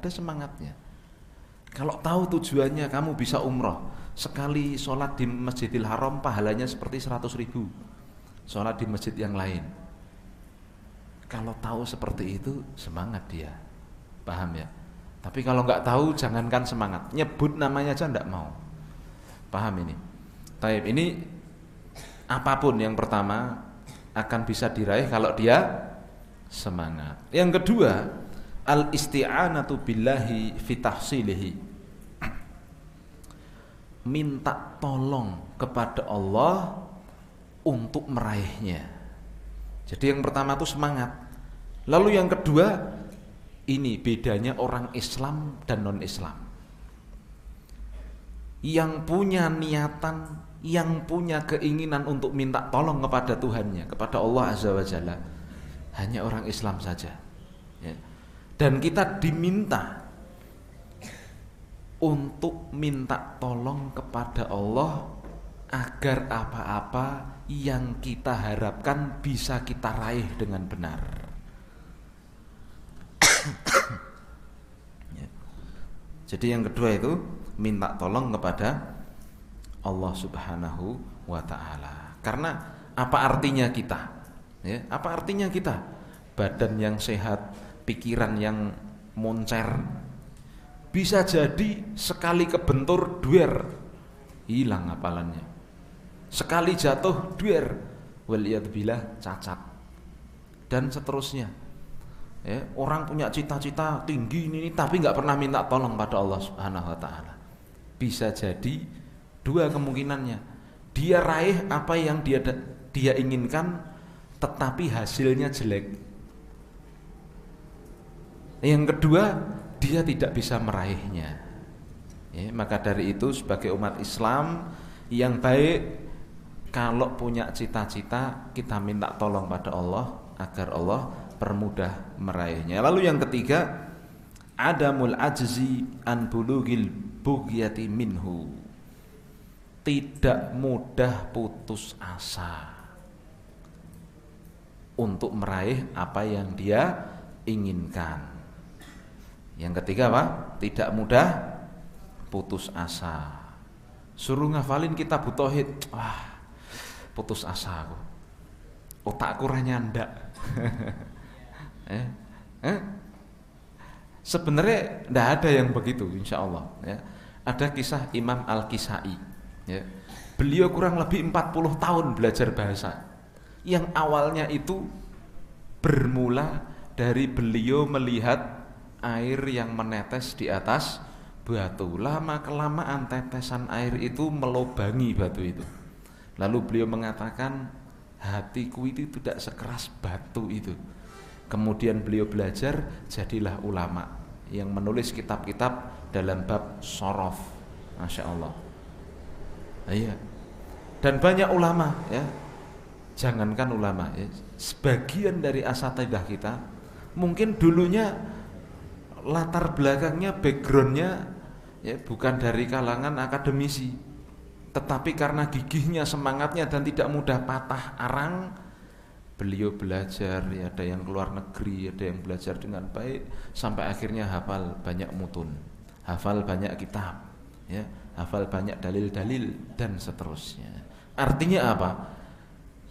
ada semangatnya. Kalau tahu tujuannya kamu bisa umroh, sekali sholat di Masjidil Haram pahalanya seperti 100.000 sholat di masjid yang lain. Kalau tahu seperti itu, semangat dia, paham ya. Tapi kalau nggak tahu, jangankan semangat, nyebut namanya aja nggak mau. Paham ini? Taib, ini apapun yang pertama akan bisa diraih kalau dia semangat. Yang kedua, al-isti'anatu billahi fi tahsilihi. Minta tolong kepada Allah untuk meraihnya. Jadi yang pertama itu semangat. Lalu yang kedua, ini bedanya orang Islam dan non-Islam. Yang punya niatan, yang punya keinginan untuk minta tolong kepada Tuhannya, kepada Allah Azza wa Jalla, hanya orang Islam saja ya. Dan kita diminta untuk minta tolong kepada Allah agar apa-apa yang kita harapkan bisa kita raih dengan benar. Ya. Jadi yang kedua itu minta tolong kepada Allah Subhanahu wa ta'ala. Karena apa artinya kita? Ya, apa artinya kita? Badan yang sehat, pikiran yang moncer, bisa jadi sekali kebentur duer, hilang hafalannya. Sekali jatuh duer, waliyadzubillah cacat. Dan seterusnya. Ya, orang punya cita-cita tinggi ini tapi nggak pernah minta tolong pada Allah Subhanahu wa ta'ala. Bisa jadi dua kemungkinannya. Dia raih apa yang dia inginkan, tetapi hasilnya jelek. Yang kedua, dia tidak bisa meraihnya. Ya, maka dari itu sebagai umat Islam yang baik, kalau punya cita-cita kita minta tolong pada Allah agar Allah permudah meraihnya. Lalu yang ketiga, adamul ajzi an bulugil bughyati minhu. Tidak mudah putus asa untuk meraih apa yang dia inginkan. Yang ketiga apa? Tidak mudah putus asa. Suruh ngafalin kitab tauhid, wah, putus asa aku. Otakku ra nyandak. Sebenarnya tidak ada yang begitu, insya Allah ya. Ada kisah Imam Al-Kisai ya. Beliau kurang lebih 40 tahun belajar bahasa. Yang awalnya itu bermula dari beliau melihat air yang menetes di atas batu. Lama kelamaan tetesan air itu melobangi batu itu. Lalu beliau mengatakan, hatiku itu tidak sekeras batu itu. Kemudian beliau belajar, jadilah ulama yang menulis kitab-kitab dalam bab sorof. Masya Allah. Iya. Dan banyak ulama ya. Jangankan ulama ya, sebagian dari asatidzah kita mungkin dulunya latar belakangnya, backgroundnya ya bukan dari kalangan akademisi, tetapi karena gigihnya, semangatnya dan tidak mudah patah arang, beliau belajar ya, ada yang keluar negeri, ada yang belajar dengan baik sampai akhirnya hafal banyak mutun, hafal banyak kitab ya, hafal banyak dalil-dalil dan seterusnya. Artinya apa?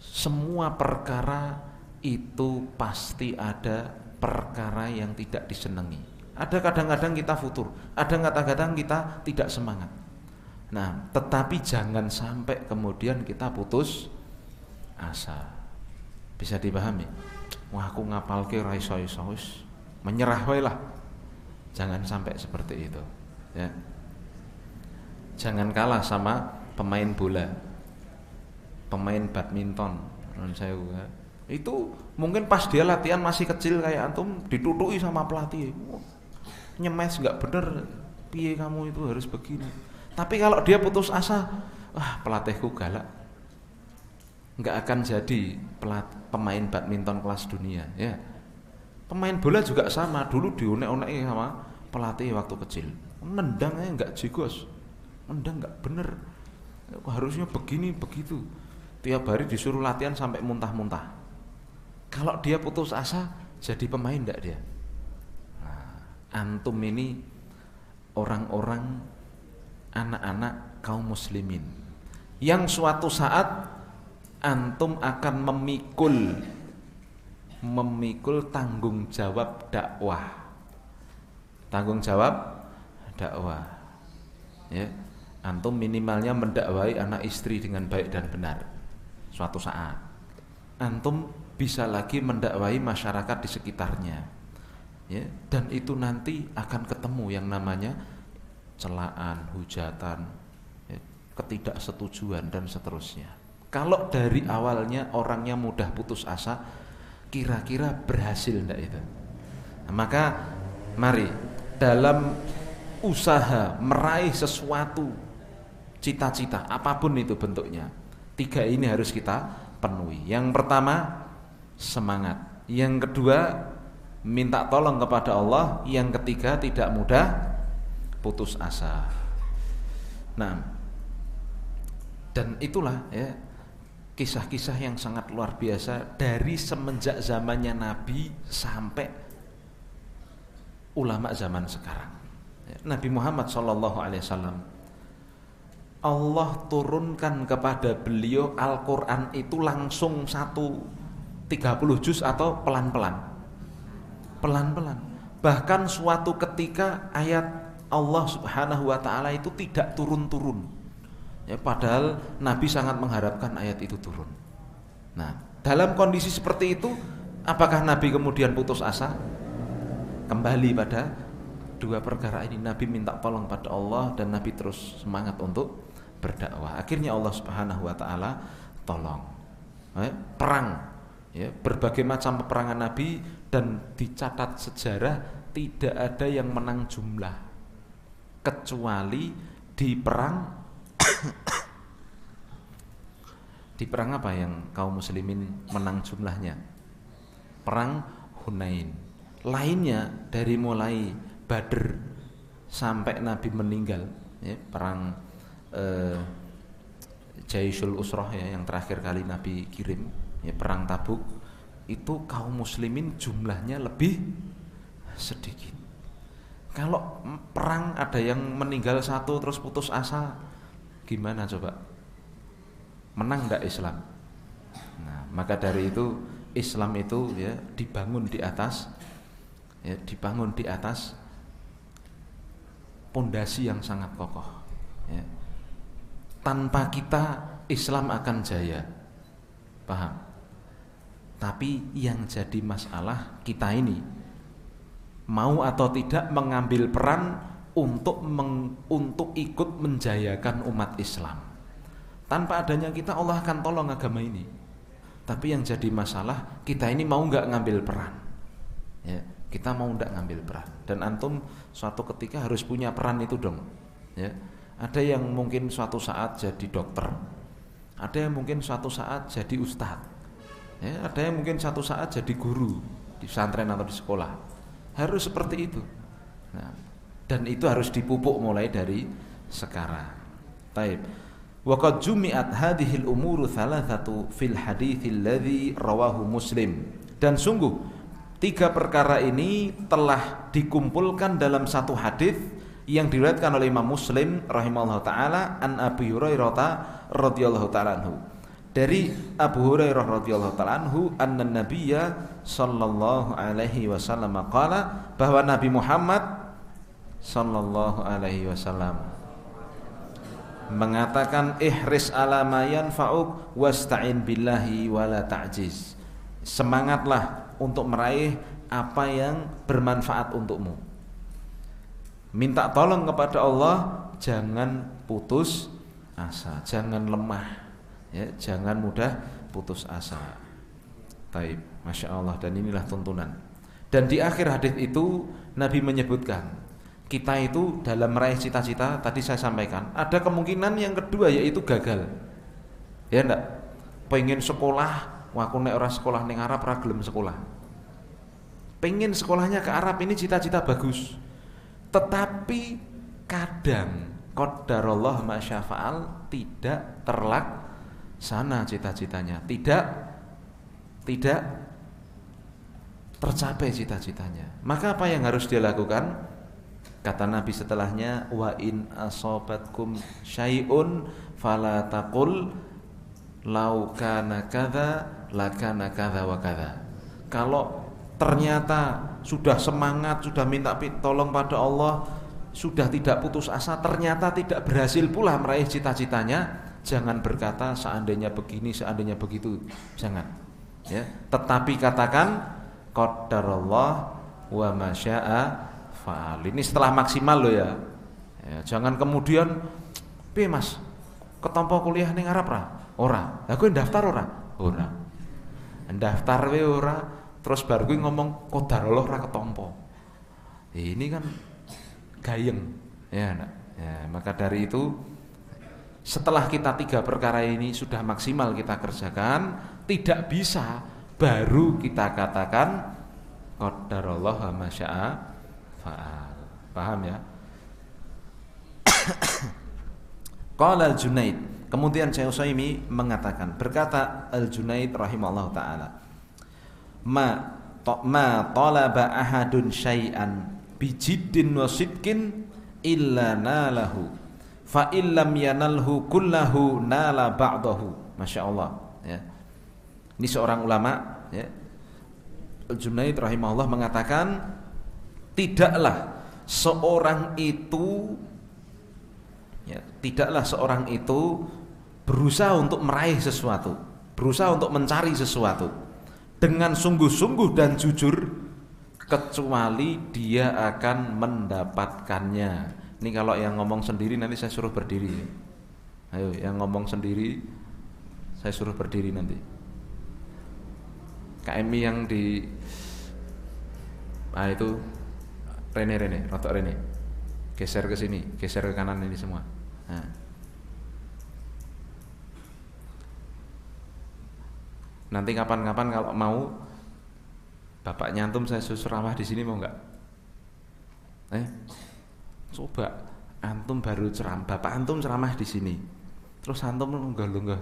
Semua perkara itu pasti ada perkara yang tidak disenangi. Ada kadang-kadang kita futur, ada kadang-kadang kita tidak semangat. Nah, tetapi jangan sampai kemudian kita putus asa. Bisa dipahami? Wah, aku ngapalke ra iso-iso wis menyerah wae lah. Jangan sampai seperti itu, ya. Jangan kalah sama pemain bola, pemain badminton. Saya itu mungkin pas dia latihan masih kecil kayak antum, ditutuki sama pelatih, nyemes nggak bener, piye kamu itu harus begini. Tapi kalau dia putus asa, wah pelatihku galak, nggak akan jadi pemain badminton kelas dunia ya. Pemain bola juga sama, dulu dionek-oneki sama pelatih waktu kecil, nendangnya nggak jigos, nendang nggak bener, harusnya begini begitu. Tiap hari disuruh latihan sampai muntah-muntah. Kalau dia putus asa, jadi pemain enggak dia? Nah, antum ini orang-orang anak-anak kaum muslimin yang suatu saat antum akan memikul tanggung jawab dakwah. Tanggung jawab dakwah. Ya, antum minimalnya mendakwai anak istri dengan baik dan benar. Suatu saat antum bisa lagi mendakwai masyarakat di sekitarnya. Ya, dan itu nanti akan ketemu yang namanya celaan, hujatan, ya, ketidaksetujuan dan seterusnya. Kalau dari awalnya orangnya mudah putus asa, kira-kira berhasil enggak itu? Nah, maka mari dalam usaha meraih sesuatu, cita-cita apapun itu bentuknya, 3 ini harus kita penuhi. Yang pertama, semangat. Yang kedua, minta tolong kepada Allah. Yang ketiga, tidak mudah putus asa. Nah, dan itulah ya kisah-kisah yang sangat luar biasa dari semenjak zamannya Nabi sampai ulama zaman sekarang. Nabi Muhammad SAW, Allah turunkan kepada beliau Al-Quran itu langsung 30 juz atau pelan-pelan. Bahkan suatu ketika ayat Allah Subhanahu wa ta'ala itu tidak turun-turun. Ya, padahal Nabi sangat mengharapkan ayat itu turun. Nah, dalam kondisi seperti itu, apakah Nabi kemudian putus asa? Kembali pada 2 perkara ini, Nabi minta tolong pada Allah dan Nabi terus semangat untuk berdakwah. Akhirnya Allah Subhanahu wa ta'ala tolong. Perang, ya, berbagai macam peperangan Nabi, dan dicatat sejarah tidak ada yang menang jumlah kecuali di perang di perang apa yang kaum muslimin menang jumlahnya? Perang Hunain. Lainnya dari mulai Badr sampai Nabi meninggal, ya, perang Jaisul Usrah, ya, yang terakhir kali Nabi kirim, ya, perang Tabuk, itu kaum muslimin jumlahnya lebih sedikit. Kalau perang ada yang meninggal 1 terus putus asa, gimana coba? Menang enggak Islam? Nah, maka dari itu Islam itu, ya, dibangun di atas pondasi yang sangat kokoh, ya. Tanpa kita Islam akan jaya, paham? Tapi yang jadi masalah kita ini mau atau tidak mengambil peran untuk ikut menjayakan umat Islam. Tanpa adanya kita, Allah akan tolong agama ini. Tapi yang jadi masalah, kita ini mau nggak ngambil peran, ya, kita mau nggak ngambil peran. Dan antum suatu ketika harus punya peran itu dong, ya. Ada yang mungkin suatu saat jadi dokter, ada yang mungkin suatu saat jadi ustadz, ya, ada yang mungkin suatu saat jadi guru di pesantren atau di sekolah. Harus seperti itu. Nah, dan itu harus dipupuk mulai dari sekarang. Taib. Wa qad jumi'at hadhil umuru thalathatu fil haditsil ladzi rawahu Muslim. Dan sungguh 3 perkara ini telah dikumpulkan dalam satu hadis yang diriwayatkan oleh Imam Muslim rahimahullah taala an Abi Hurairah radhiyallahu taala anhu. Dari Abu Hurairah radhiyallahu taala anhu, anna Nabiyya sallallahu alaihi wasallam qala, bahwa Nabi Muhammad sallallahu alaihi wasallam mengatakan, ihris ala ma yanfa'uk wasta'in billahi wala ta'jiz. Semangatlah untuk meraih apa yang bermanfaat untukmu. Minta tolong kepada Allah, jangan putus asa, jangan lemah, ya, jangan mudah putus asa. Taib, Masya Allah. Dan inilah tuntunan. Dan di akhir hadis itu Nabi menyebutkan, kita itu dalam meraih cita-cita, tadi saya sampaikan, ada kemungkinan yang kedua, yaitu gagal. Ya enggak? Pengen sekolah, wah aku nek ora sekolah ning Arab ora gelem sekolah. Pengen sekolahnya ke Arab, ini cita-cita bagus. Tetapi kadang qadarullah ma syafa'al, tidak terlaksana cita-citanya, tidak tercapai cita-citanya. Maka apa yang harus dia lakukan? Kata Nabi setelahnya, wa in asobatkum syai'un fala taqul lau kana kadza lakana kadza wa kadza. Kalau ternyata sudah semangat, sudah minta tolong pada Allah, sudah tidak putus asa, ternyata tidak berhasil pula meraih cita-citanya, jangan berkata seandainya begini, seandainya begitu, jangan. Ya, tetapi katakan qadarullah wa masya'a fa'al. Ini setelah maksimal loh ya. Ya, jangan kemudian, "Piye Mas, ketompo kuliah ning Arab ra?" Ora. Lah kowe daftar ora? Ora. Daftar we ora, terus baru gue ngomong qadarullah ra ketompo. Ini kan gayeng, ya nak. Ya, maka dari itu setelah kita 3 perkara ini sudah maksimal kita kerjakan, tidak bisa baru kita katakan qadarullah wa masya'a fa'al. Paham ya? Qala al-Junaid, kemudian Syekh Utsaimin mengatakan, berkata al-Junaid rahimahullah taala, ma talaba ahadun syai'an bijiddin wa sidqin illa nalahu fa illam yanalhu kullahu nala ba'dahu. Masya Allah ya. Ini seorang ulama ya, Al-Junaid rahimahullah mengatakan, tidaklah seorang itu ya, tidaklah seorang itu berusaha untuk meraih sesuatu, berusaha untuk mencari sesuatu dengan sungguh-sungguh dan jujur, kecuali dia akan mendapatkannya. Ini kalau yang ngomong sendiri nanti saya suruh berdiri. Ayo, yang ngomong sendiri saya suruh berdiri nanti. KMI yang di itu Rene, rotok Rene. Geser ke sini, geser ke kanan ini semua. Nah. Nanti kapan-kapan kalau mau Bapak nyantum saya susul ramah di sini mau enggak? Coba antum baru Bapak antum ceramah di sini. Terus antum lunggah-lunggah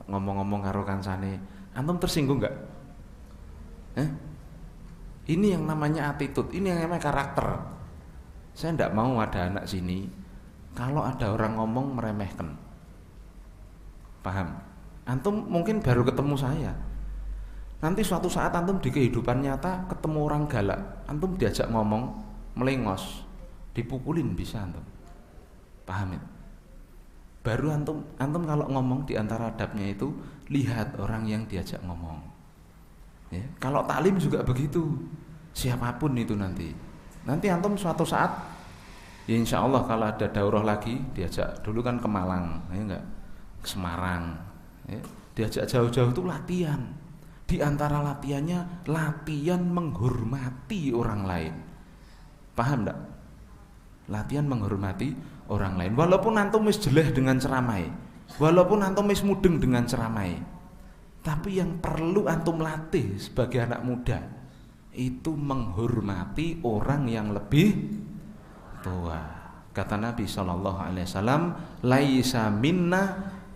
ngomong-ngomong karo kancane, antum tersinggung enggak? Ini yang namanya attitude, ini yang namanya karakter. Saya enggak mau ada anak sini kalau ada orang ngomong meremehkan. Paham? Antum mungkin baru ketemu saya. Nanti suatu saat antum di kehidupan nyata ketemu orang galak, antum diajak ngomong, melengos, dipukulin bisa antum. Paham ya? Baru antum kalau ngomong di antara adabnya itu lihat orang yang diajak ngomong. Ya, kalau taklim juga begitu. Siapapun itu nanti antum suatu saat ya insya Allah kalau ada daurah lagi diajak, dulu kan ke Malang, ya enggak, ke Semarang, ya, diajak jauh-jauh itu latihan. Di antara latihannya latihan menghormati orang lain. Paham enggak? Latihan menghormati orang lain. Walaupun antum wis jeleh dengan ceramai, walaupun antum wis mudeng dengan ceramai, tapi yang perlu antum latih sebagai anak muda itu menghormati orang yang lebih tua. Kata Nabi SAW, laisa minna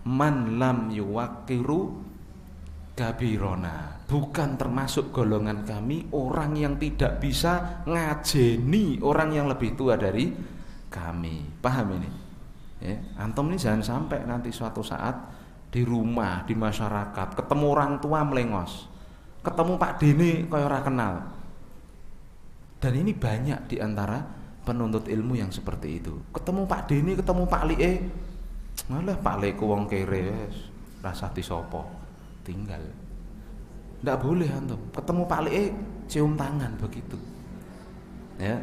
man lam yuwaqiru kabirona. Bukan termasuk golongan kami orang yang tidak bisa ngajeni orang yang lebih tua dari kami. Paham ini? Ya, antum ini jangan sampai nanti suatu saat di rumah, di masyarakat ketemu orang tua melengos, ketemu Pak Dene kaya ora kenal. Dan ini banyak di antara penuntut ilmu yang seperti itu. Ketemu Pak Dene, ketemu Pak Lie, malah Pak Lie ku wong kere wis rasati sapa, tinggal. Ndak boleh antum ketemu Pak Lie cium tangan begitu. Ya.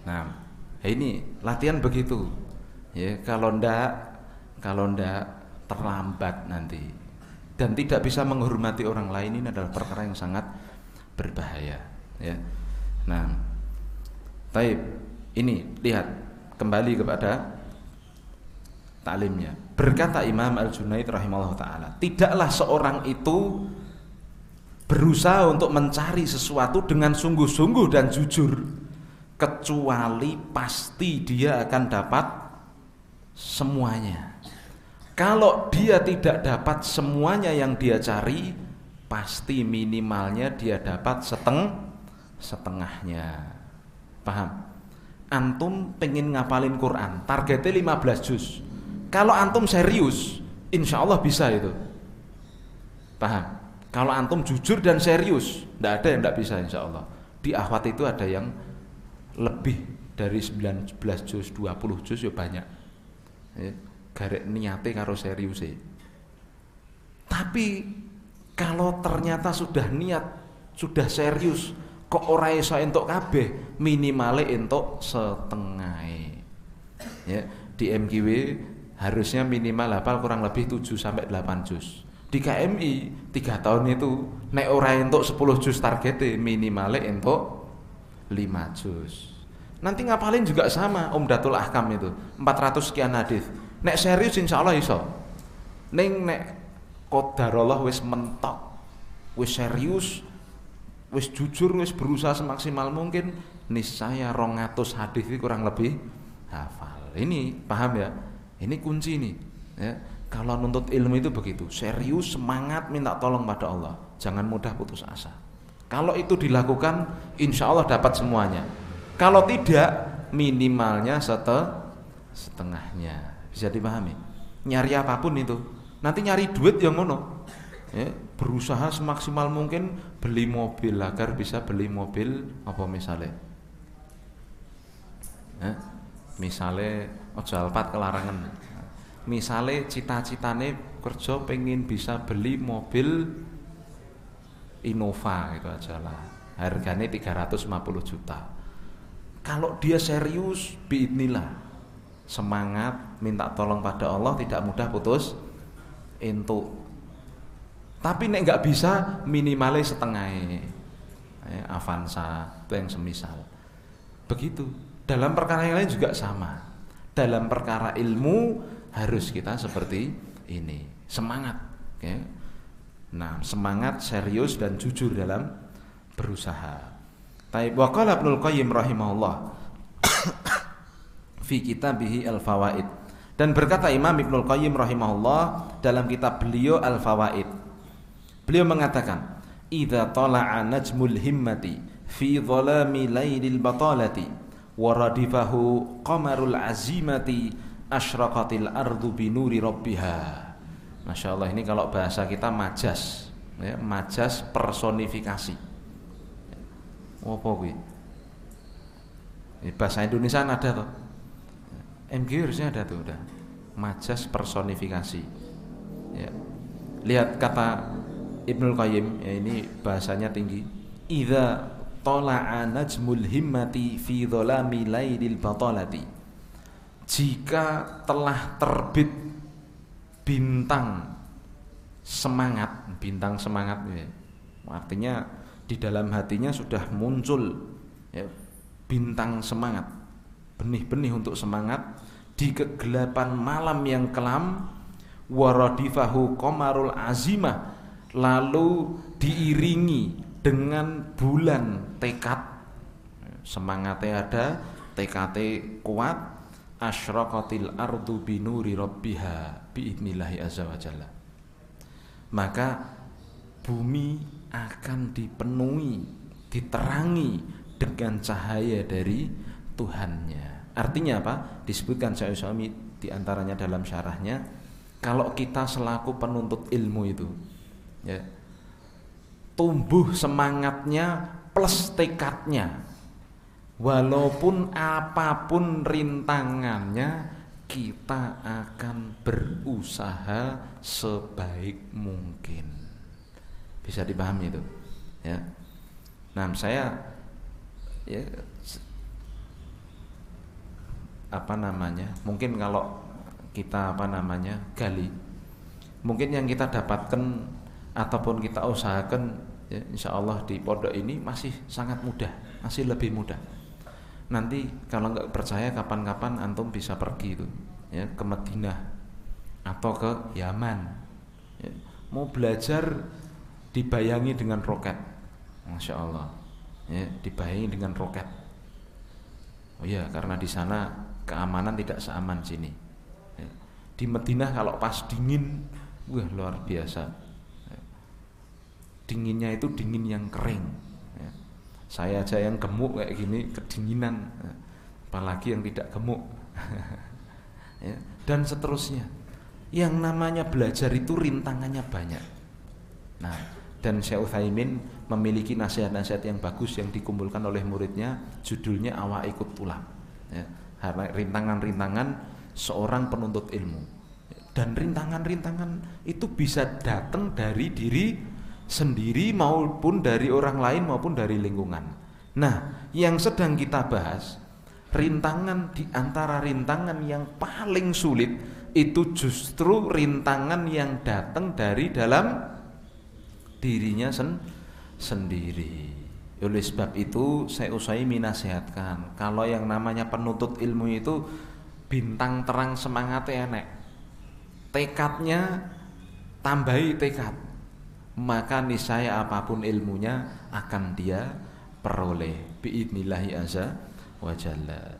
Nah, ini latihan begitu. Ya, kalau ndak terlambat nanti dan tidak bisa menghormati orang lain, ini adalah perkara yang sangat berbahaya. Ya. Nah, taib ini lihat kembali kepada taklimnya. Berkata Imam Al-Junaid rahimahullah taala, tidaklah seorang itu berusaha untuk mencari sesuatu dengan sungguh-sungguh dan jujur, kecuali pasti dia akan dapat semuanya. Kalau dia tidak dapat semuanya yang dia cari, pasti minimalnya dia dapat setengahnya. Paham? Antum pengen ngapalin Quran, targetnya 15 juz. Kalau antum serius, insya Allah bisa itu. Paham? Kalau antum jujur dan serius, tidak ada yang tidak bisa insya Allah. Di akhwat itu ada yang lebih dari 19 juz, 20 juz ya banyak. Ya, garek niate karo serius. Tapi kalau ternyata sudah niat, sudah serius, kok ora iso entuk kabeh, minimale entuk setengah. Ya, di MKW harusnya minimal hafal kurang lebih 7 sampai 8 juz. Di KMI 3 tahun itu nek ora entuk 10 juz targete, minimale entuk 5 juz. Nanti ngapalin juga sama Umdatul Ahkam itu 400 sekian hadis. Nek serius insyaallah iso. Ning nek qadarullah wis mentok, wis serius, wis jujur, wis berusaha semaksimal mungkin, niscaya 200 hadis itu kurang lebih hafal. Ini paham ya? Ini kunci nih ya. Kalau nuntut ilmu itu begitu, serius, semangat, minta tolong pada Allah, jangan mudah putus asa. Kalau itu dilakukan, insya Allah dapat semuanya. Kalau tidak, minimalnya setengahnya. Bisa dipahami? Nyari apapun itu, nanti nyari duit yang ngono ya, berusaha semaksimal mungkin beli mobil agar bisa beli mobil apa misalnya ya, misalnya ojo Alphard kelarangan, misalnya cita-citane kerja pengen bisa beli mobil Innova gitu aja lah, harganya 350 juta. Kalau dia serius, biidnillah, semangat, minta tolong pada Allah, tidak mudah putus entuk. Tapi nek nggak bisa, minimalnya setengah. Avanza itu yang semisal. Begitu. Dalam perkara yang lain juga sama. Dalam perkara ilmu harus kita seperti ini, semangat. Okay. Nah, semangat, serius dan jujur dalam berusaha. Taib wa qala Ibnul Qayyim rahimahullah fi kitabihi Al-Fawaid. Dan berkata Imam Ibnul Qayyim rahimahullah dalam kitab beliau Al-Fawaid. Beliau mengatakan, "Idza tala'a najmul himmati fi dhalami lailil batalati wa radifahu qamarul azimati asyraqatil ardu binuri rabbiha." Masya Allah, ini kalau bahasa kita majas ya, majas personifikasi. Apa kuwi? Bahasa Indonesia ada tuh. MG harusnya ada tuh udah. Majas personifikasi. Ya. Lihat kata Ibnul Qayyim ya, ini bahasanya tinggi. Idza tala'a najmul himmati fi dhalami lailil batalati. Jika telah terbit bintang semangat ya. Artinya di dalam hatinya sudah muncul ya, bintang semangat, benih-benih untuk semangat di kegelapan malam yang kelam, waradifahu qamarul azimah, lalu diiringi dengan bulan tekad, semangatnya ada, tekadnya kuat, asyraqatil ardu binuri rabbiha biidnillahi azza wa jalla, maka bumi akan dipenuhi, diterangi dengan cahaya dari Tuhannya. Artinya apa? Disebutkan Syekh Utsaimin di antaranya dalam syarahnya, kalau kita selaku penuntut ilmu itu ya, tumbuh semangatnya plus tekadnya, walaupun apapun rintangannya, kita akan berusaha sebaik mungkin. Bisa dipahami itu ya. Nah, saya ya mungkin kalau kita gali, mungkin yang kita dapatkan ataupun kita usahakan ya, insya Allah di pondok ini masih sangat mudah, masih lebih mudah. Nanti kalau nggak percaya, kapan-kapan antum bisa pergi itu ya, ke Madinah atau ke Yaman ya, mau belajar dibayangi dengan roket, masya Allah ya, dibayangi dengan roket. Oh iya, karena di sana keamanan tidak seaman sini ya. Di Madinah kalau pas dingin, wah luar biasa ya. dinginnya itu dingin yang kering. Ya. Saya aja yang gemuk kayak gini kedinginan, apalagi yang tidak gemuk. Ya. Dan seterusnya. Yang namanya belajar itu rintangannya banyak. Nah, dan Syekh Utsaimin memiliki nasihat-nasihat yang bagus yang dikumpulkan oleh muridnya, judulnya Awaikut Tulab. Ya, rintangan-rintangan seorang penuntut ilmu. Dan rintangan-rintangan itu bisa datang dari diri sendiri maupun dari orang lain maupun dari lingkungan. Nah, yang sedang kita bahas, rintangan di antara rintangan yang paling sulit itu justru rintangan yang datang dari dalam dirinya sendiri. Oleh sebab itu saya nasihatkan, kalau yang namanya penuntut ilmu itu bintang terang semangatnya enek, tekadnya tambahi tekad, maka niscaya apapun ilmunya akan dia peroleh biidnillahi azza wa jalla.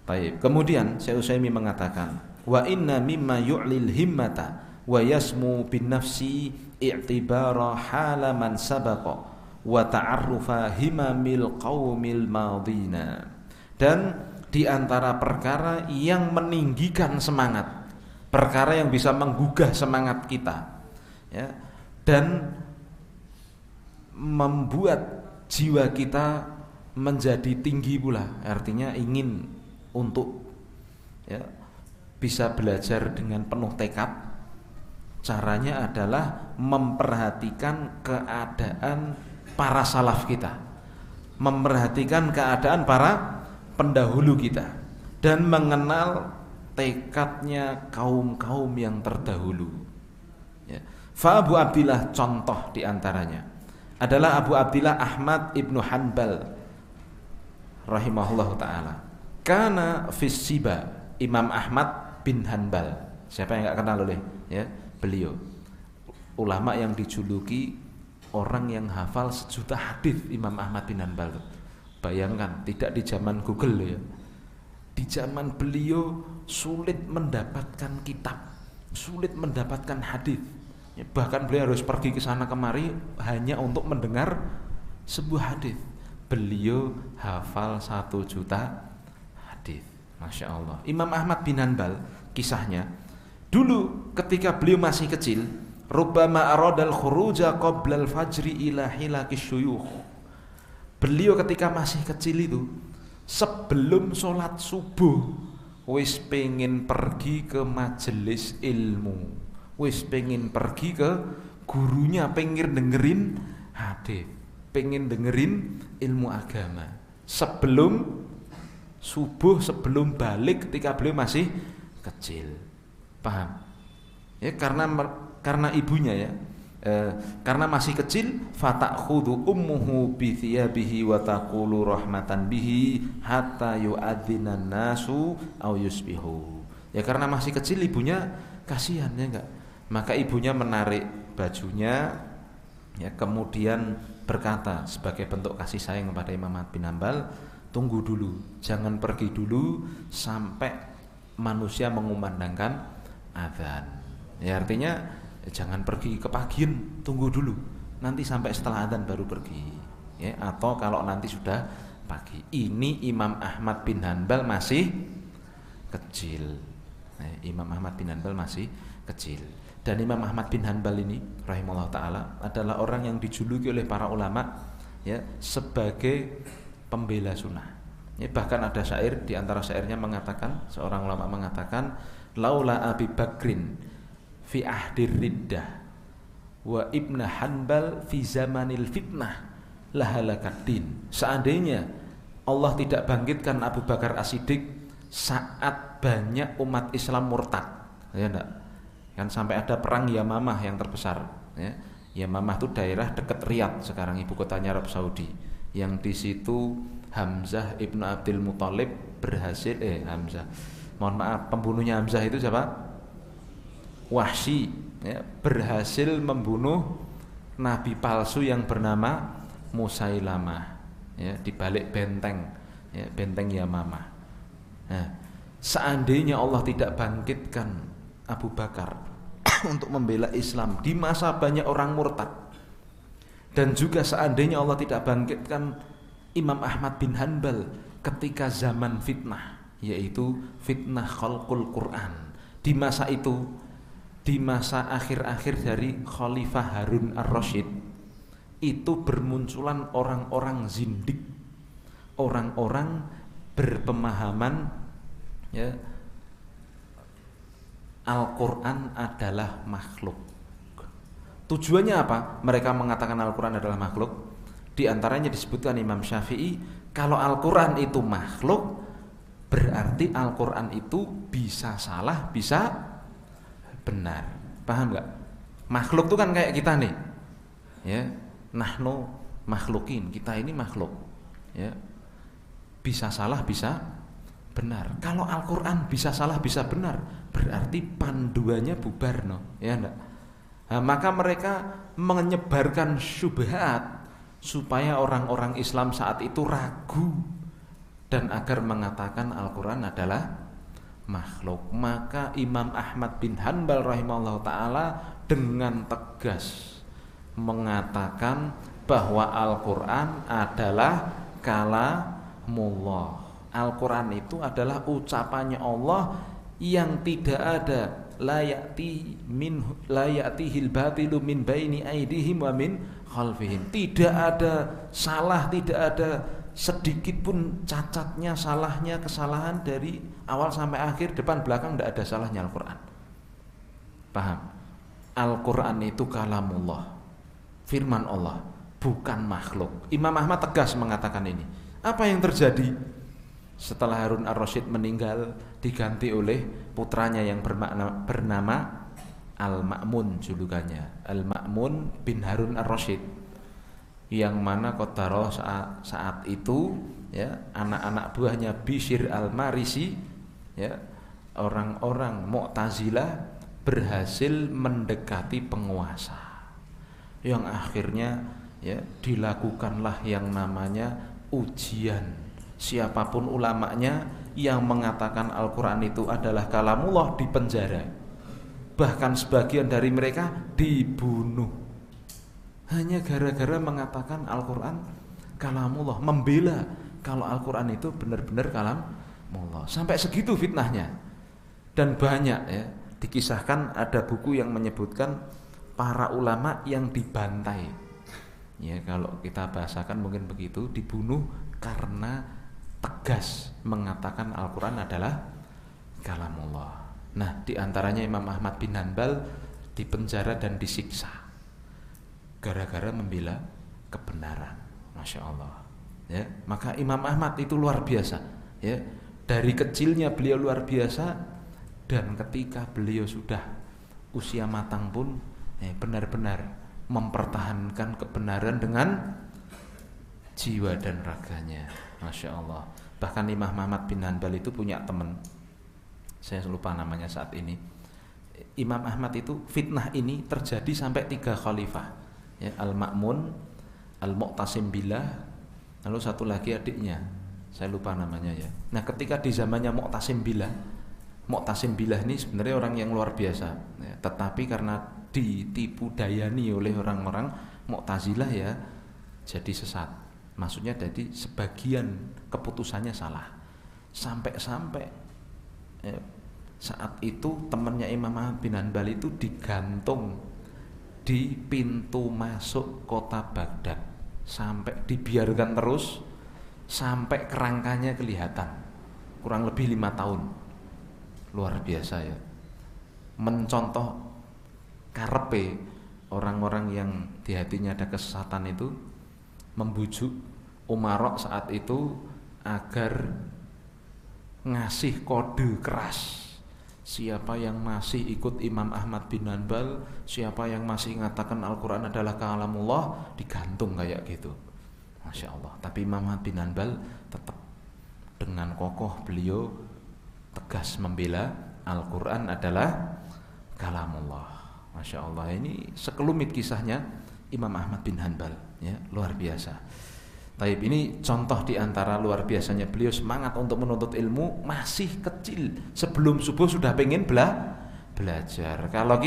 Baik. Kemudian Syekh Utsaimin mengatakan, wa inna mimma yu'lil himmata wa yasmu bin nafsi i'tibara hala man sabaqa wa ta'arrufa himamil qaumil madina. Dan di antara perkara yang meninggikan semangat, perkara yang bisa menggugah semangat kita, ya, dan membuat jiwa kita menjadi tinggi pula, artinya ingin untuk, ya, bisa belajar dengan penuh tekad. Caranya adalah memperhatikan keadaan para salaf kita, memperhatikan keadaan para pendahulu kita, dan mengenal tekadnya kaum-kaum yang terdahulu. Ya. Fa Abu Abdillah, contoh diantaranya adalah Abu Abdillah Ahmad ibnu Hanbal rahimahullah ta'ala. Karena Fissiba, Imam Ahmad bin Hanbal. Siapa yang gak kenal oleh, ya, beliau ulama yang dijuluki orang yang hafal 1 juta hadis. Imam Ahmad bin Hanbal, bayangkan, tidak di zaman Google, ya, di zaman beliau sulit mendapatkan kitab, sulit mendapatkan hadis, ya, bahkan beliau harus pergi ke sana kemari hanya untuk mendengar sebuah hadis. Beliau hafal 1 juta hadis, Masya Allah. Imam Ahmad bin Hanbal, kisahnya dulu ketika beliau masih kecil, rubbama aradal khuruja qoblal fajri ila hilakis syuyukh. Beliau ketika masih kecil itu, sebelum sholat subuh wis pengen pergi ke majelis ilmu, wis pengen pergi ke gurunya, pengen dengerin hadis, pengen dengerin ilmu agama sebelum subuh, sebelum balik ketika beliau masih kecil. Paham? Ya, karena ibunya, ya, karena masih kecil, fatakhudhu ummuhu bi thiyabihi wa taqulu rahmatan bihi hatta yu'adzinan nasu aw yusbihu. Ya, karena masih kecil ibunya kasihan, ya enggak? Maka ibunya menarik bajunya, ya, kemudian berkata sebagai bentuk kasih sayang kepada Imam Ahmad bin Hanbal, tunggu dulu, jangan pergi dulu sampai manusia mengumandangkan azan. Ya, artinya jangan pergi kepagian, tunggu dulu, nanti sampai setelah adzan baru pergi, ya, atau kalau nanti sudah pagi. Ini Imam Ahmad bin Hanbal masih kecil. Imam Ahmad bin Hanbal masih kecil. Dan Imam Ahmad bin Hanbal ini rahimahullah ta'ala adalah orang yang dijuluki oleh para ulama, ya, sebagai pembela sunnah. Ya, bahkan ada syair, di antara syairnya mengatakan, seorang ulama mengatakan, laula Abi Bakrin fi ahdir riddah wa ibna Hanbal fi zamanil fitnah lahalakat din. Seandainya Allah tidak bangkitkan Abu Bakar As-Siddiq saat banyak umat Islam murtad, ya enggak? Kan sampai ada perang Yamamah yang terbesar, ya. Yamamah itu daerah dekat Riyadh sekarang, ibu kotanya Arab Saudi, yang di situ Hamzah ibnu Abdul Muthalib berhasil pembunuhnya Hamzah itu siapa? Wahsy, ya, berhasil membunuh nabi palsu yang bernama Musailamah, ya, di balik benteng, ya, benteng Yamamah. Nah, seandainya Allah tidak bangkitkan Abu Bakar untuk membela Islam di masa banyak orang murtad, Dan juga seandainya Allah tidak bangkitkan Imam Ahmad bin Hanbal ketika zaman fitnah, yaitu fitnah khalqul Quran, di masa itu, di masa akhir-akhir dari Khalifah Harun ar-Rasyid, itu bermunculan orang-orang zindik, orang-orang berpemahaman ya, Al-Quran adalah makhluk. Tujuannya apa? Mereka mengatakan Al-Quran adalah makhluk. Di antaranya disebutkan Imam Syafi'i, kalau Al-Quran itu makhluk, berarti Al-Quran itu bisa salah, bisa benar. Paham nggak? Makhluk itu kan kayak kita nih, ya, nahnu makhlukin, kita ini makhluk, ya, bisa salah, bisa benar. Kalau Al-Quran bisa salah, bisa benar, berarti panduannya bubar, no, ya enggak? Nah, maka mereka menyebarkan syubhat supaya orang-orang Islam saat itu ragu dan agar mengatakan Al-Quran adalah makhluk. Maka Imam Ahmad bin Hanbal rahimahullah ta'ala dengan tegas mengatakan bahwa Al-Quran adalah kalamullah. Al-Quran itu adalah ucapannya Allah yang tidak ada la ya'tihil batilu min baini aidihim wa min khalfihim. Tidak ada salah, tidak ada sedikit pun cacatnya, salahnya, kesalahan dari awal sampai akhir, depan belakang tidak ada salahnya Al-Quran. Paham? Al-Quran itu kalamullah, firman Allah, bukan makhluk. Imam Ahmad tegas mengatakan ini. Apa yang terjadi? Setelah Harun ar-Rasyid meninggal, diganti oleh putranya yang bernama Al-Ma'mun, julukannya Al-Ma'mun bin Harun ar-Rasyid, yang mana qaddaro saat itu, ya, anak-anak buahnya Bishr al-Marisi, ya, orang-orang Mu'tazilah berhasil mendekati penguasa, yang akhirnya, ya, dilakukanlah yang namanya ujian. Siapapun ulamanya yang mengatakan Al-Quran itu adalah kalamullah dipenjara. Bahkan sebagian dari mereka dibunuh hanya gara-gara mengatakan Al-Quran kalamullah, membela kalau Al-Quran itu benar-benar kalamullah. Sampai segitu fitnahnya. Dan banyak, ya, dikisahkan ada buku yang menyebutkan para ulama yang dibantai. Ya, kalau kita bahasakan mungkin begitu, dibunuh karena tegas mengatakan Al-Quran adalah kalamullah. Nah, diantaranya Imam Ahmad bin Hanbal dipenjara dan disiksa gara-gara membela kebenaran. Masya Allah, ya. Maka Imam Ahmad itu luar biasa, ya. Dari kecilnya beliau luar biasa, dan ketika beliau sudah usia matang pun, benar-benar mempertahankan kebenaran dengan jiwa dan raganya. Masya Allah. Bahkan Imam Ahmad bin Hanbal itu punya teman, saya lupa namanya saat ini. Imam Ahmad itu fitnah ini terjadi sampai 3 khalifah, ya, Al-Ma'mun, Al-Mu'tasim Billah, lalu satu lagi adiknya, saya lupa namanya, ya. Nah, ketika di zamannya Mu'tasim Billah ini sebenarnya orang yang luar biasa, ya, tetapi karena ditipu dayani oleh orang-orang Mu'tazilah, ya, jadi sesat. Maksudnya jadi sebagian keputusannya salah. Sampai-sampai, ya, saat itu temannya Imam Ahmad bin Hanbal itu digantung di pintu masuk kota Baghdad, sampai dibiarkan terus sampai kerangkanya kelihatan, kurang lebih 5 tahun. Luar biasa, ya. Mencontoh karepe orang-orang yang di hatinya ada kesesatan itu, membujuk Umarok saat itu agar ngasih kode keras. Siapa yang masih ikut Imam Ahmad bin Hanbal, siapa yang masih mengatakan Al-Quran adalah kalamullah, digantung kayak gitu. Masya Allah. Tapi Imam Ahmad bin Hanbal tetap dengan kokoh beliau tegas membela Al-Quran adalah kalamullah. Masya Allah. Ini sekelumit kisahnya Imam Ahmad bin Hanbal, ya, luar biasa. Taib, ini contoh diantara luar biasanya beliau semangat untuk menuntut ilmu masih kecil, sebelum subuh sudah pengen belajar. Kalau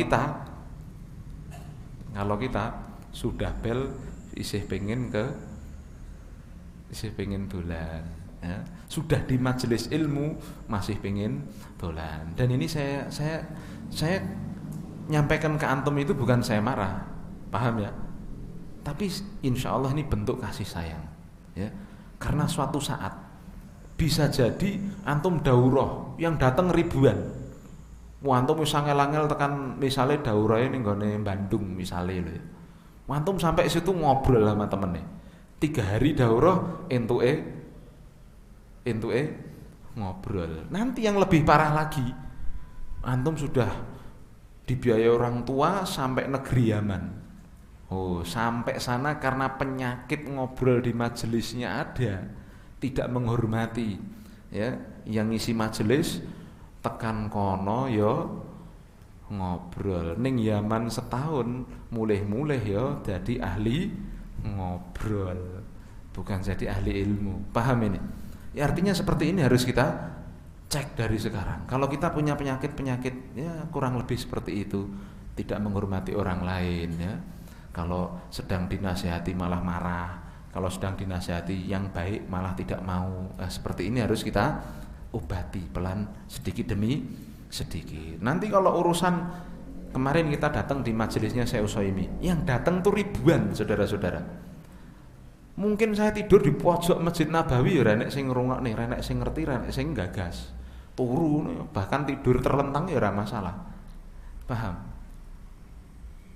kita sudah bel isih pengen dolan, ya. Sudah di majelis ilmu masih pengen dolan. Dan ini saya nyampaikan ke antum itu bukan saya marah, paham ya? Tapi insya Allah ini bentuk kasih sayang, ya. Karena suatu saat bisa jadi antum daurah yang datang ribuan. Antum wis angel-angel tekan misalnya daurah ini nggone Bandung misalnya lho. Antum sampai situ ngobrol sama temennya. 3 hari daurah entuke ngobrol. Nanti yang lebih parah lagi, antum sudah dibiayai orang tua sampai negeri Yaman. Oh, sampai sana karena penyakit ngobrol di majelisnya ada, tidak menghormati, ya. Yang ngisi majelis tekan kono yo ngobrol. Ning Yaman setahun mulih-mulih yo jadi ahli ngobrol, bukan jadi ahli ilmu. Paham ini? Ya, artinya seperti ini harus kita cek dari sekarang. Kalau kita punya penyakit ya kurang lebih seperti itu, tidak menghormati orang lain, ya. Kalau sedang dinasihati malah marah, kalau sedang dinasihati yang baik malah tidak mau. Seperti ini harus kita obati pelan, sedikit demi sedikit. Nanti kalau urusan kemarin kita datang di majelisnya Syekh Utsaimin, yang datang tuh ribuan, saudara-saudara. Mungkin saya tidur di pojok Masjid Nabawi, ya renek sing ngrungokne, renek sing ngerti, renek sing gagas. Turu, bahkan tidur terlentang ya ora masalah. Paham?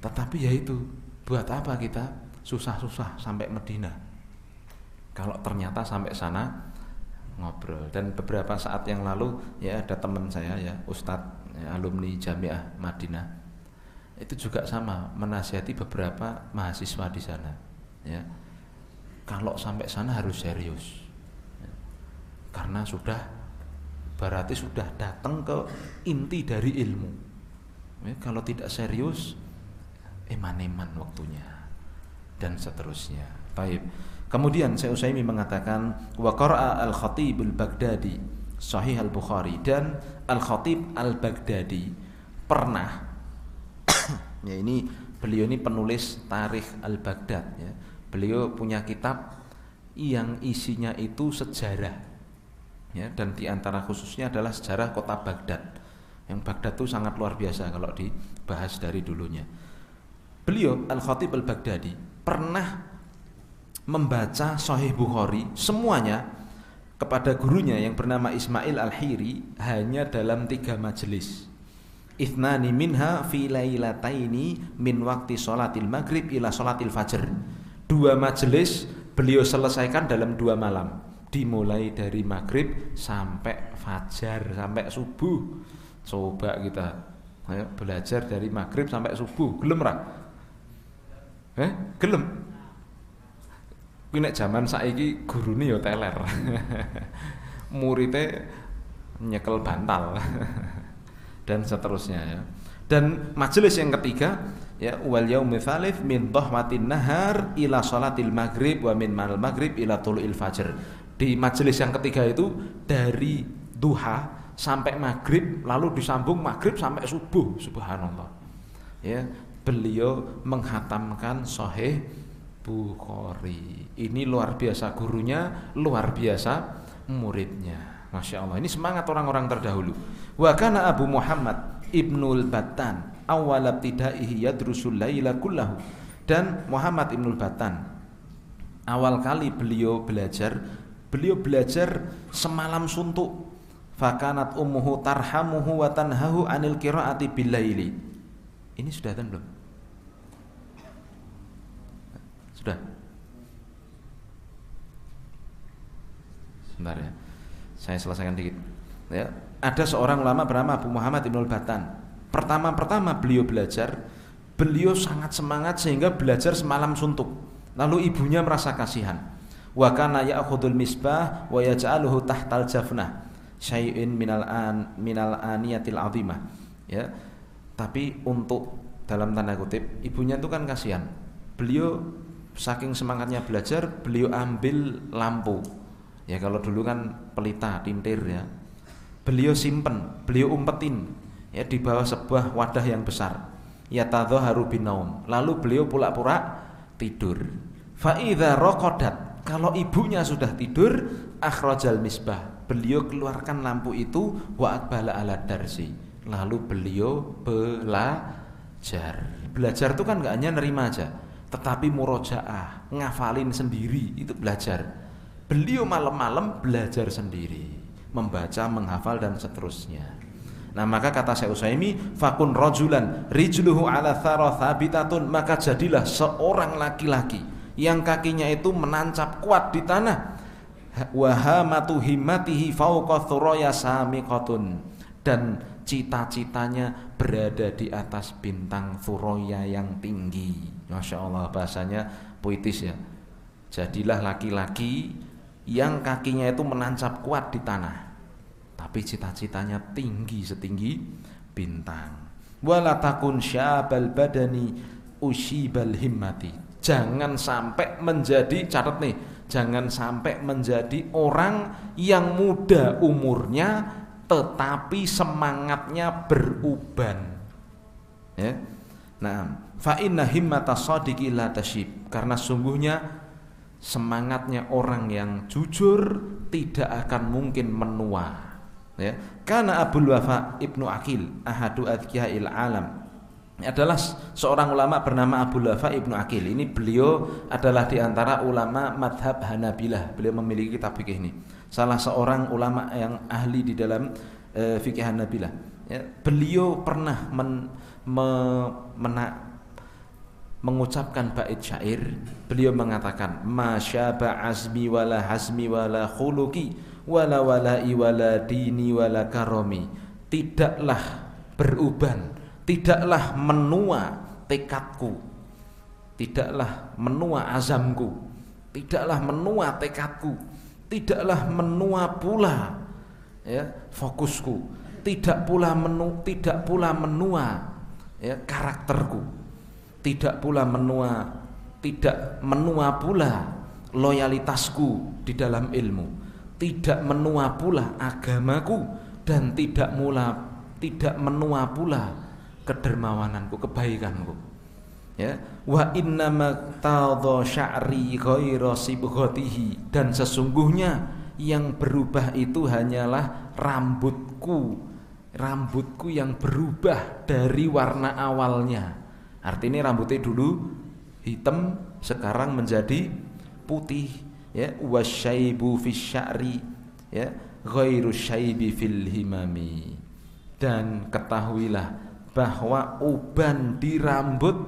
Tetapi ya itu, buat apa kita susah-susah sampai Medina kalau ternyata sampai sana ngobrol. Dan beberapa saat yang lalu ya ada teman saya ya, Ustadz ya, alumni Jamiah Madinah, itu juga sama menasihati beberapa mahasiswa di sana, ya. Kalau sampai sana harus serius, ya. Karena berarti sudah datang ke inti dari ilmu, ya. Kalau tidak serius, eman-eman waktunya dan seterusnya. Baik. Kemudian Syekh Utsaimin mengatakan wa qara'a al-Khatib al-Baghdadi Sahih al-Bukhari, dan Al-Khatib al-Baghdadi pernah ya, ini beliau ini penulis Tarikh al-Baghdad, ya. Beliau punya kitab yang isinya itu sejarah, ya, dan diantara khususnya adalah sejarah kota Baghdad. Yang Baghdad itu sangat luar biasa kalau dibahas dari dulunya. Beliau Al-Khatib al-Baghdadi pernah membaca Sahih Bukhari semuanya kepada gurunya yang bernama Ismail Al-Hiri hanya dalam 3 majelis. Ithnani minha fi lailataini min waktu sholatil maghrib ila sholatil fajr. 2 majelis beliau selesaikan dalam 2 malam, dimulai dari maghrib sampai fajar, sampai subuh. Coba kita belajar dari maghrib sampai subuh, gelem ra? Gelem? Kuwi nek jaman saiki gurune ya teler. Muridé nyekel bantal dan seterusnya, ya. Dan majelis yang ketiga ya wal yaumil tsalits min dhahwatin nahar ila sholatil maghrib wa min mal maghrib ila tulu'il fajr. Di majelis yang ketiga itu dari duha sampai maghrib, lalu disambung maghrib sampai subuh. Subhanallah, ya. Beliau menghatamkan Sahih Bukhari. Ini luar biasa gurunya, luar biasa muridnya. Masya Allah, ini semangat orang-orang terdahulu. Wa kana Abu Muhammad Ibnul Battan awal ibtidaihi yadrusul laila kullahu. Dan Muhammad Ibnul Battan awal kali beliau belajar semalam suntuk. Fakanat ummuhu tarhamuhu wa tanhahu anil qiraati bil laili. Ini sudah tahu belum? Sudah? Sebentar ya, saya selesaikan dikit, ya. Ada seorang ulama bernama Abu Muhammad Ibnul Battan. Pertama-pertama beliau belajar, beliau sangat semangat sehingga belajar semalam suntuk. Lalu ibunya merasa kasihan. Wa kana ya'khudul misbah wa yaj'aluhu tahtal jafnah syai'in minal aniyatil 'azimah, ya. Tapi untuk dalam tanda kutip, ibunya itu kan kasihan. Beliau saking semangatnya belajar, beliau ambil lampu. Ya kalau dulu kan pelita, tintir, ya. Beliau simpen, beliau umpetin, ya, di bawah sebuah wadah yang besar. Ya tadhaharu binaum. Lalu beliau pura-pura tidur. Fa idza raqadat, kalau ibunya sudah tidur, akhrajal misbah, beliau keluarkan lampu itu, wa aqbala ala darsi, lalu beliau belajar. Belajar itu kan nggak hanya nerima aja, tetapi murojaah, ngafalin sendiri, itu belajar. Beliau malam-malam belajar sendiri, membaca, menghafal dan seterusnya. Nah, maka kata Syekh Utsaimin, fakun rajulan rijluhu ala thara thabitatun, maka jadilah seorang laki-laki yang kakinya itu menancap kuat di tanah, wa hamatu himmatihi fawqa thuraya samiqatun, dan cita-citanya berada di atas bintang Thuraya yang tinggi. Masya Allah, bahasanya puitis ya. Jadilah laki-laki yang kakinya itu menancap kuat di tanah, tapi cita-citanya tinggi setinggi bintang. Wala takun syabal badani usyibal himmati, jangan sampai menjadi, catat nih, jangan sampai menjadi orang yang muda umurnya tetapi semangatnya beruban. Ya. Nah, fa inna himmata shadiqi la tashib, karena sungguhnya semangatnya orang yang jujur tidak akan mungkin menua. Ya. Karena Abul Wafa Ibnu Aqil ahadu adkiyail alam, adalah seorang ulama bernama Abul Wafa Ibnu Aqil. Ini beliau adalah diantara ulama madhab Hanabilah. Beliau memiliki kitab fikih ini. Salah seorang ulama yang ahli di dalam fikih Hanabilah. Ya, beliau pernah mengucapkan bait syair. Beliau mengatakan, masyaba azmi wala hazmi wala khuluqi wala wala'i wala dini wala karomi, tidaklah beruban, tidaklah menua tekadku, tidaklah menua azamku, tidaklah menua tekadku, tidaklah menua pula ya fokusku, tidak pula menua ya karakterku, tidak menua pula loyalitasku di dalam ilmu, tidak menua pula agamaku, dan tidak menua pula kedermawananku, kebaikanku. Ya, wa innama tadha sya'ri ghaira sibghatihi, dan sesungguhnya yang berubah itu hanyalah rambutku yang berubah dari warna awalnya. Artinya rambutnya dulu hitam, sekarang menjadi putih. Ya, wasyaibu fis sya'ri ya ghairu syaibi fil himami, dan ketahuilah bahwa uban di rambut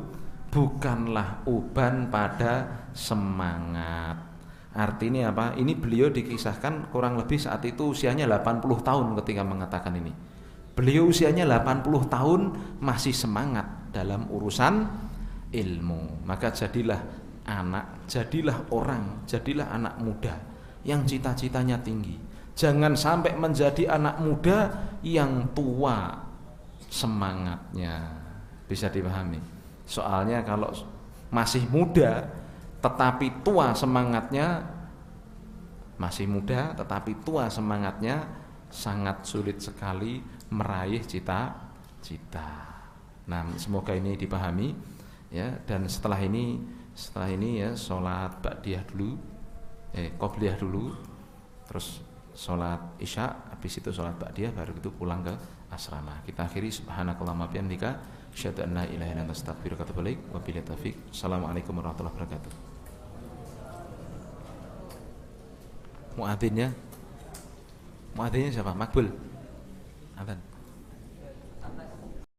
bukanlah uban pada semangat. Artinya apa? Ini beliau dikisahkan kurang lebih saat itu usianya 80 tahun ketika mengatakan ini. Beliau usianya 80 tahun masih semangat dalam urusan ilmu. Maka jadilah anak muda yang cita-citanya tinggi. Jangan sampai menjadi anak muda yang tua semangatnya. Bisa dipahami? Soalnya kalau masih muda tetapi tua semangatnya, sangat sulit sekali meraih cita-cita. Nah, semoga ini dipahami ya. Dan setelah ini ya sholat ba'diyah dulu, qobliyah dulu, terus sholat isya, habis itu sholat ba'diyah, baru itu pulang ke asrama. Kita akhiri subhanakallahumma bihamdika asyhadu an la ilaha illa anta astaghfiruka wa atubu ilaik. Wabillahi taufik. Assalamualaikum warahmatullahi wabarakatuh. Muadzinnya siapa? Makbul.